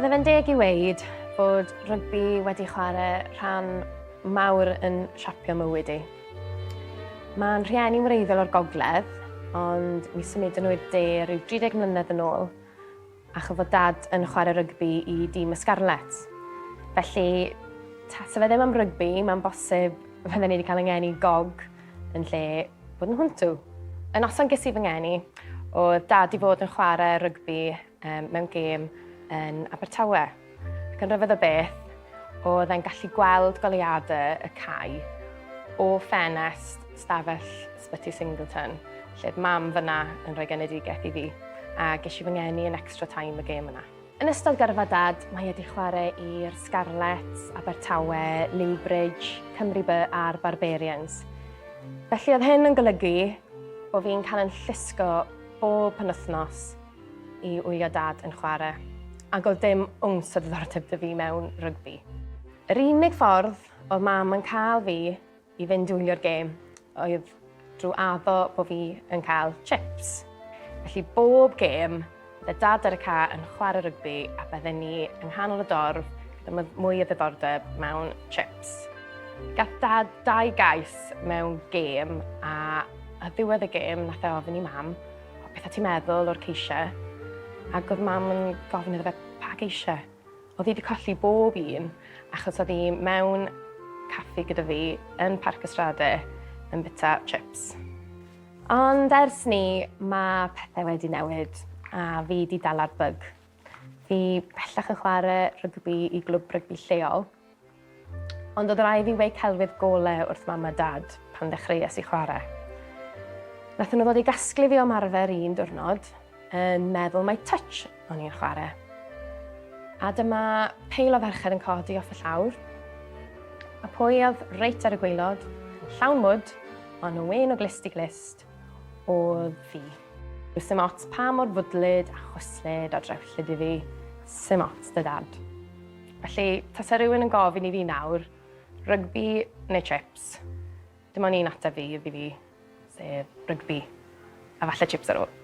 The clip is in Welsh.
Bydde fe'n deg i weid bod rygbi wedi chwarae rhan mawr yn siapio mywyd i. Mae'n rhieni'n wreiddiol o'r gogledd, ond mi symudon nhw i'r de rhyw 30 mlynedd yn ôl, a chyfod dad yn chwarae rygbi i dîm y Scarlet. Felly, tasa fe ddim am rygbi, mae'n bosib fydden ni wedi cael yng ngeni gog yn lle bod yn hwntw. Yn noson ges i fy ngeni, oedd dad i fod yn chwarae rygbi mewn gêm yn Abertawe. Ac yn rhyfedd o beth, oedd e'n gallu gweld goleuadau y cae o ffenest stafell Ysbyty Singleton, lle oedd mam fyna yn rhoi genedigaeth i fi, a ges i fy ngeni yn extra time y gêm yna. Yn ystod gyrfa dad, mae wedi chwarae i'r Scarlet, Abertawe, Yw'r, Cymru a'r Barbarians. Felly oedd hyn yn golygu bod fi'n cael yn llusgo bob penwythnos i wylio dad yn chwarae, ac oedd dim wns o ddiddordeb 'da fi mewn rygbi. Yr unig ffordd oedd mam yn cael fi i fynd wylio'r gêm oedd drwy addo bod fi yn cael Tsips. Felly bob gêm, bydde dad ar y ca yn chwarae rygbi a bydden ni yng nghanol y dorf gyda mwy o ddiddordeb mewn Tsips. Gath dad 2 gais mewn gêm a ddiwedd y gêm nath e ofyn i mam beth ti'n meddwl o'r ceisiau, ac oedd mam yn gofyn iddo fe pa geisiau. Oedd hi wedi colli bob un achos oedd hi mewn caffi gyda fi yn Parc Ystradau yn bita Tsips. Ond ers ni, mae pethau wedi newid a fi wedi dala'r byg. Fi bellach yn chwarae rygbi i glwb rygbi lleol, ond oedd rhaid fi weu celwydd golau wrth mam a dad pan ddechreuais i chwarae. Nathon nhw ddod i gasglu fi o ymarfer un diwrnod yn meddwl mai touch o'n i'n chwarae. A dyma peil o ferched yn codi off y llawr, a pwy oedd reit ar y gwaelod, llawn mwd, ond yn wen o glist i glist, oedd fi. Sim ots pa mor fwdlyd a chwyslyd a drewllyd i fi, sim ots dy dad. Felly, tasa rhywun yn gofyn i fi nawr, rygbi neu Tsips, dim ond un ateb fi iddi fi, sef rygbi, a falle Tsips ar ôl.